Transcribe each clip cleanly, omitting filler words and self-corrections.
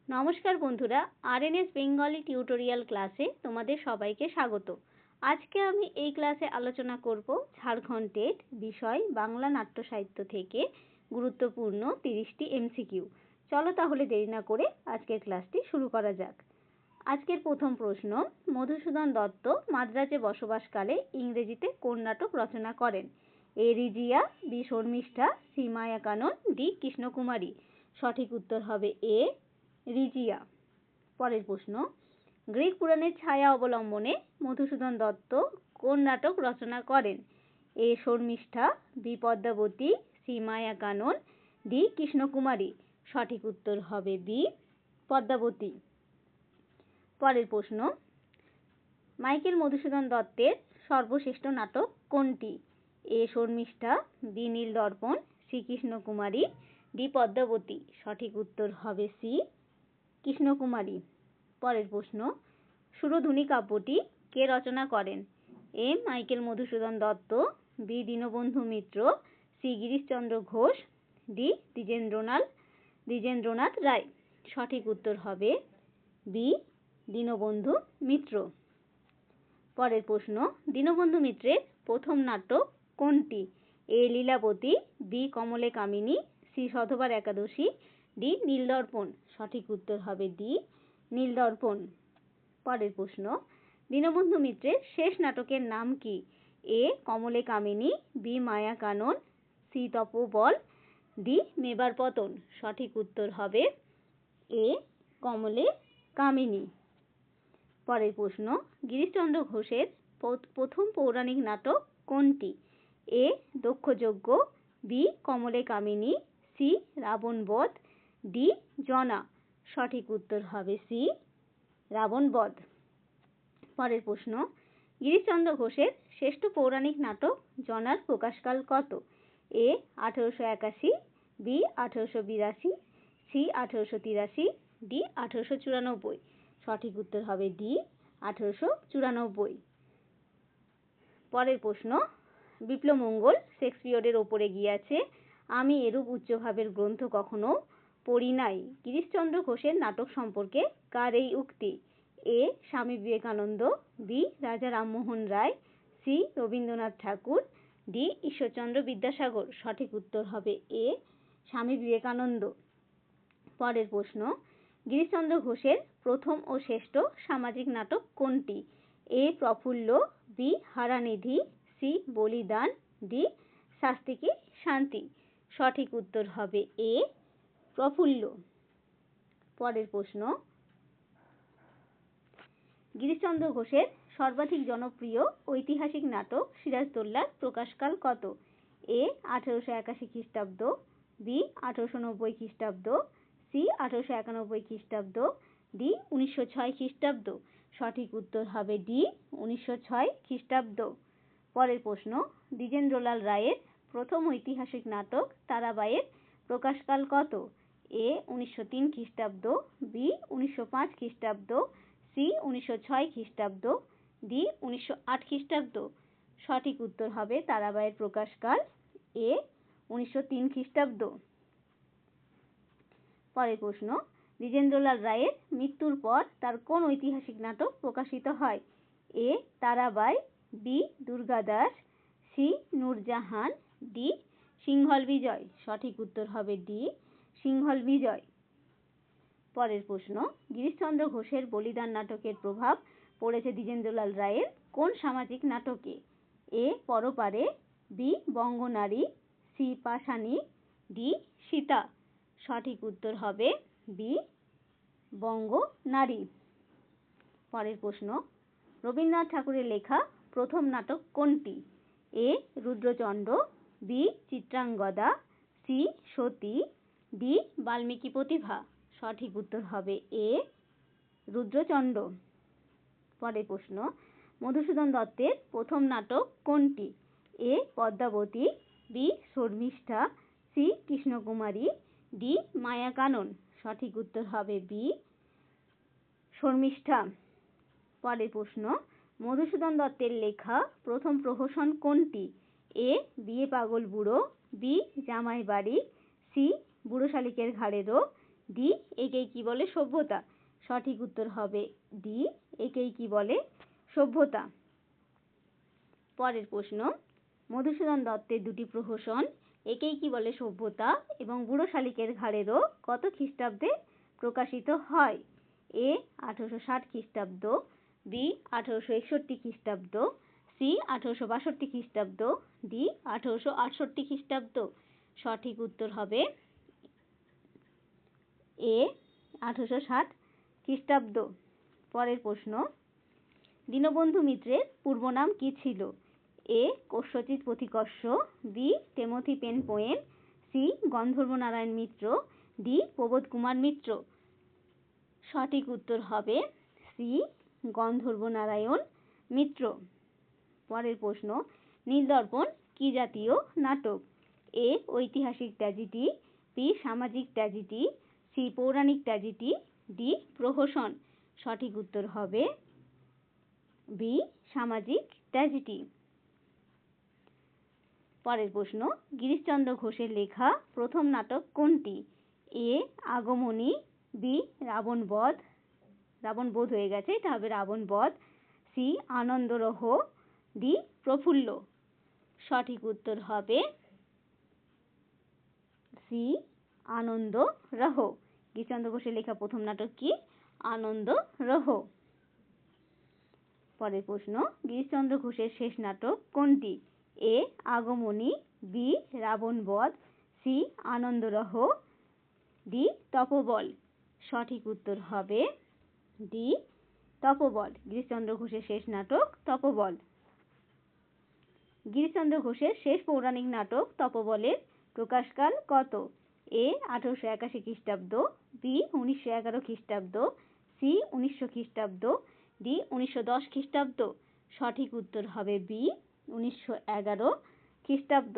নমস্কার বন্ধুরা, RNase Bengali tutorial ক্লাসে তোমাদের সবাইকে স্বাগত। আজকে আমি এই ক্লাসে আলোচনা করব ঝাড়খণ্ড টেট বিষয় বাংলা নাট্য সাহিত্য থেকে গুরুত্বপূর্ণ 30টি এমসিকিউ। চলো তাহলে দেরি না করে আজকের ক্লাসটি শুরু করা যাক। আজকের প্রথম প্রশ্ন, মধুসূদন দত্ত মাদ্রাজে বসবাসকালে ইংরেজিতে কোন নাটক রচনা করেন? এ রিজিয়া, বি শর্মিষ্ঠা, সি মায়া কানন, ডি কৃষ্ণকুমারী। সঠিক উত্তর হবে এ রিজিয়া। পরের প্রশ্ন, গ্রিক পুরাণের ছায়া অবলম্বনে মধুসূদন দত্ত কোন নাটক রচনা করেন? এ শর্মিষ্ঠা, বি পদ্মাবতী, সি মায়া কানন, ডি কৃষ্ণকুমারী। সঠিক উত্তর হবে বি পদ্মাবতী। পরের প্রশ্ন, মাইকেল মধুসূদন দত্তের সর্বশ্রেষ্ঠ নাটক কোনটি? A Sharmishtha, B Nildarpan, C Krishnakumari, D Padmavati. সঠিক উত্তর হবে সি কৃষ্ণকুমারী। পরের প্রশ্ন, সুরধুনী কাব্যটি কে রচনা করেন? এ Michael Madhusudan Dutta, B Dinabandhu Mitra, C Girishchandra Ghosh, D Dwijendranath রায়। সঠিক উত্তর হবে বি দীনবন্ধু মিত্র। পরের প্রশ্ন, দীনবন্ধু মিত্রের প্রথম নাটক কোনটি? এ লীলাবতী, বি কমলে কামিনী, সি সধবার একাদশী, ডি নীলদর্পণ। সঠিক উত্তর হবে ডি নীলদর্পণ। পরের প্রশ্ন, দীনবন্ধু মিত্রের শেষ নাটকের নাম কি? এ কমলে কামিনী, বি মায়া কানন, সি তপোবল, ডি মেবার পতন। সঠিক উত্তর হবে এ কমলে কামিনী। পরের প্রশ্ন, গিরিশচন্দ্র ঘোষের প্রথম পৌরাণিক নাটক কোনটি? এ দক্ষযজ্ঞ, বি কমলে কামিনী, সি রাবণ বধ, ডি জনা। সঠিক উত্তর হবে সি রাবণ বধ। পরের প্রশ্ন, গিরিশচন্দ্র ঘোষের শ্রেষ্ঠ পৌরাণিক নাটক জনার প্রকাশকাল কত? এ 1881, বি 1882, সি 1883, ডি 1894। সঠিক উত্তর হবে ডি 1894। পরের প্রশ্ন, বিপ্লবমঙ্গল শেক্সপিয়রের ওপরে গিয়াছে, আমি এরূপ উচ্চভাবের গ্রন্থ কখনো পড়ি নাই। গিরিশচন্দ্র ঘোষের নাটক সম্পর্কে কার এই উক্তি? এ স্বামী বিবেকানন্দ, বি রাজা রামমোহন রায়, সি রবীন্দ্রনাথ ঠাকুর, ডি ঈশ্বরচন্দ্র বিদ্যাসাগর। সঠিক উত্তর হবে এ স্বামী বিবেকানন্দ। পরের প্রশ্ন, গিরিশচন্দ্র ঘোষের প্রথম ও শ্রেষ্ঠ সামাজিক নাটক কোনটি? এ প্রফুল্ল, বি হারানিধি, সি বলিদান, ডি শাস্তি কি শান্তি। সঠিক উত্তর হবে এ প্রফুল্ল। পরের প্রশ্ন, গিরিশচন্দ্র ঘোষের সর্বাধিক জনপ্রিয় ঐতিহাসিক নাটক সিরাজদৌল্লার প্রকাশকাল কত? এ 1881 খ্রিস্টাব্দ, বি 1890 খ্রিস্টাব্দ, সি 1891 খ্রিস্টাব্দ, ডি 1906 খ্রিস্টাব্দ। সঠিক উত্তর হবে ডি 1906 খ্রিস্টাব্দ। পরের প্রশ্ন, দ্বিজেন্দ্রলাল রায়ের প্রথম ঐতিহাসিক নাটক তারাবাইয়ের প্রকাশকাল কত? এ 1903 খ্রিস্টাব্দ, বি 1905 খ্রিস্টাব্দ, সি 1906 খ্রিস্টাব্দ, ডি 1908 খ্রিস্টাব্দ। সঠিক উত্তর হবে তারাবাইয়ের প্রকাশকাল এ 1903 খ্রিস্টাব্দ। পরের প্রশ্ন, দ্বিজেন্দ্রলাল রায়ের মৃত্যুর পর তার কোন ঐতিহাসিক নাটক প্রকাশিত হয়? A Tarabai, B Durgadas, C Nurjahan, D Sinhal Bijoy. সঠিক উত্তর হবে ডি সিংহল বিজয়। পরের প্রশ্ন, গিরিশচন্দ্র ঘোষের বলিদান নাটকের প্রভাব পড়েছে দ্বিজেন্দ্রলাল রায়ের কোন সামাজিক নাটকে? এ পরপারে, বি বঙ্গনারী, সি পাষাণী, ডি সীতা। সঠিক উত্তর হবে বি বঙ্গনারী। পরের প্রশ্ন, রবীন্দ্রনাথ ঠাকুরের লেখা প্রথম নাটক কোনটি? এ রুদ্রচন্ড, বি চিত্রাঙ্গদা, সি সতী, ডি বাল্মীকি প্রতিভা। সঠিক উত্তর হবে এ রুদ্রচন্ড। পরের প্রশ্ন, মধুসূদন দত্তের প্রথম নাটক কোনটি? A Padmavati, B Sharmishtha, C Krishnakumari, D Maya Kanan. সঠিক উত্তর হবে বি শর্মিষ্ঠা। পরের প্রশ্ন, মধুসূদন দত্তের লেখা প্রথম প্রহসন কোনটি? এ বিয়ে পাগল বুড়ো, বি জামাই বাড়ি, সি বুড়ো শালিকের ঘাড়ে রোগ, ডি, একেই কি বলে? সভ্যতা। সঠিক উত্তর হবে ডি, একেই কি বলে? সভ্যতা। পরের প্রশ্ন, মধুসূদন দত্তের দুটি প্রহসন একেই কি বলে? সভ্যতা এবং বুড়ো শালিকের ঘাড়েরও কত খ্রিস্টাব্দে প্রকাশিত হয়? এ 1860 খ্রিস্টাব্দ, বি 1861 খ্রিস্টাব্দ, সি 1862 খ্রিস্টাব্দ, ডি 1868 খ্রিস্টাব্দ। সঠিক উত্তর হবে এ 1860 খ্রিস্টাব্দ। পরের প্রশ্ন, দীনবন্ধু মিত্রের পূর্ব নাম কি ছিল? A Kasyachit Pathikarsha, B Timothy Penpoem, C Gandharba Narayan Mitra, D Prabodh Kumar Mitra. সঠিক উত্তর হবে সি গন্ধর্ব নারায়ণ মিত্র। পরের প্রশ্ন, নীলদর্পণ কি জাতীয় নাটক? এ ঐতিহাসিক ট্র্যাজেডি, বি সামাজিক ট্র্যাজেডি, সি পৌরাণিক ট্র্যাজেডি, ডি প্রহসন। সঠিক উত্তর হবে বি সামাজিক ট্র্যাজেডি। পরের প্রশ্ন, গিরিশচন্দ্র ঘোষের লেখা প্রথম নাটক কোনটি? এ আগমনী, বি রাবণবধ, রাবণবোধ হয়ে গেছে, এটা হবে রাবণবধ, সি আনন্দরহ, ডি প্রফুল্ল। সঠিক উত্তর হবে সি আনন্দরহ। গিরিশচন্দ্র ঘোষের লেখা প্রথম নাটক কি? আনন্দরহ। পরের প্রশ্ন, গিরিশচন্দ্র ঘোষের শেষ নাটক কোনটি? এ আগমনী, বি রাবণবধ, সি আনন্দরহ, ডি তপোবল। সঠিক উত্তর হবে ডি তপোবল। গিরিশচন্দ্র ঘোষের শেষ নাটক তপোবল। গিরিশচন্দ্র ঘোষের শেষ পৌরাণিক নাটক তপোবলের প্রকাশকাল কত? এ 1881 খ্রিস্টাব্দ, বি 1911 খ্রিস্টাব্দ, সি 1900 খ্রিস্টাব্দ, ডি 1910 খ্রিস্টাব্দ। সঠিক উত্তর হবে বি 1911 খ্রিস্টাব্দ।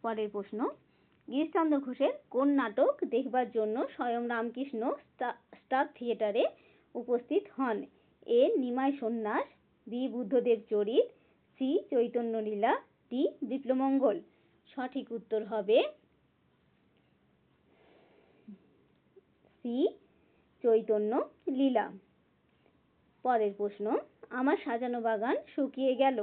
পরের প্রশ্ন, গিরিশচন্দ্র ঘোষের কোন নাটক দেখবার জন্য স্বয়ং রামকৃষ্ণ স্টার থিয়েটারে উপস্থিত হন? এ নিমাই সন্ন্যাস, বি বুদ্ধদেব চরিত, সি চৈতন্য লীলা, ডি বিপ্লবমঙ্গল। সঠিক উত্তর হবে সি চৈতন্য লীলা। পরের প্রশ্ন, আমার সাজানো বাগান শুকিয়ে গেল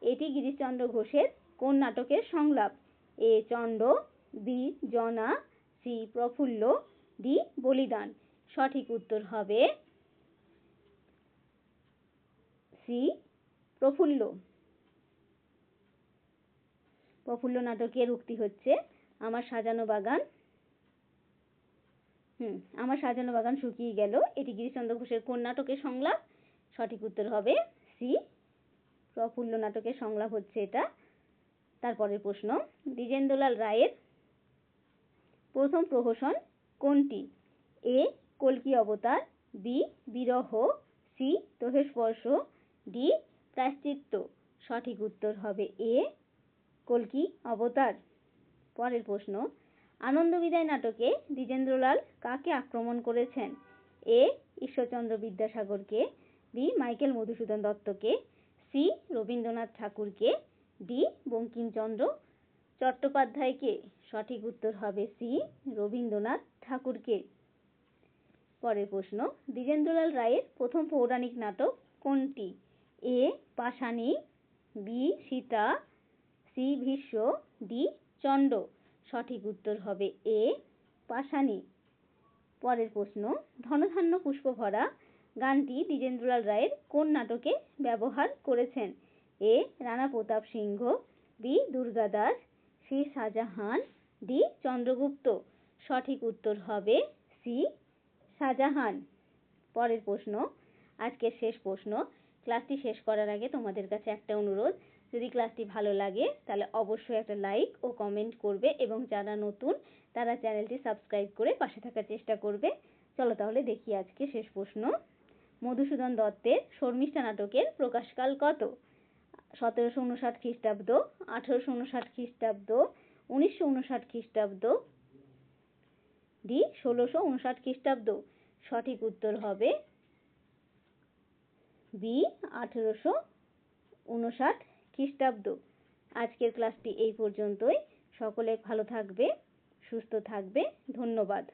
এটি গিরিশচন্দ্র ঘোষের কোন নাটকের সংলাপ? এ চণ্ড, বি জনা, সি প্রফুল্ল, ডি বলিদান। সঠিক উত্তর হবে সি প্রফুল্ল। প্রফুল্ল নাটকের উক্তি হচ্ছে আমার সাজানো বাগান আমার সাজানো বাগান শুকিয়ে গেল এটি গিরিশচন্দ্র ঘোষের কোন নাটকের সংলাপ? সঠিক উত্তর হবে সি প্রফুল্ল নাটকের সংলাপ হচ্ছে এটা। তারপরের প্রশ্ন, দ্বিজেন্দ্রলাল রায়ের প্রথম প্রহসন কোনটি? এ কল্কি অবতার, বি বিরহ, সি তোষস্পর্শ, ডি প্রায়শ্চিত্ত। সঠিক উত্তর হবে এ কল্কি অবতার। পরের প্রশ্ন, আনন্দ বিদায় নাটকে দ্বিজেন্দ্রলাল কাকে আক্রমণ করেছেন? এ ঈশ্বরচন্দ্র বিদ্যাসাগরকে, বি মাইকেল মধুসূদন দত্তকে, সি রবীন্দ্রনাথ ঠাকুরকে, ডি বঙ্কিমচন্দ্র চট্টোপাধ্যায়কে। সঠিক উত্তর হবে সি রবীন্দ্রনাথ ঠাকুরকে। পরের প্রশ্ন, দ্বিজেন্দ্রলাল রায়ের প্রথম পৌরাণিক নাটক কোনটি? A Pashani, B Sita, C Bhishma, D Chanda. সঠিক উত্তর হবে এ পাষাণী। পরের প্রশ্ন, ধনধান্য পুষ্পভরা গানটি দ্বিজেন্দ্রলাল রায়ের কোন নাটকে ব্যবহার করেছেন? A Rana Pratap Singha, B Durgadas, C Shahjahan, D Chandragupta. সঠিক উত্তর হবে সি শাহজাহান। পরের প্রশ্ন, আজকের শেষ প্রশ্ন। ক্লাসটি শেষ করার আগে তোমাদের কাছে একটা অনুরোধ, যদি ক্লাসটি ভালো লাগে তাহলে অবশ্যই একটা লাইক ও কমেন্ট করবে এবং যারা নতুন তারা চ্যানেলটি সাবস্ক্রাইব করে পাশে থাকার চেষ্টা করবে। চলো তাহলে দেখি আজকে শেষ প্রশ্ন। মধুসূদন দত্তের শর্মিষ্ঠা নাটকের প্রকাশকাল কত? 1759 খ্রিস্টাব্দ, 1859 খ্রিস্টাব্দ, 1959 খ্রিস্টাব্দ, ডি 1659 খ্রিস্টাব্দ। সঠিক উত্তর হবে বি 1859 খ্রিস্টাব্দ। আজকের ক্লাসটি এই পর্যন্তই। সকলে ভালো থাকবে, সুস্থ থাকবে। ধন্যবাদ।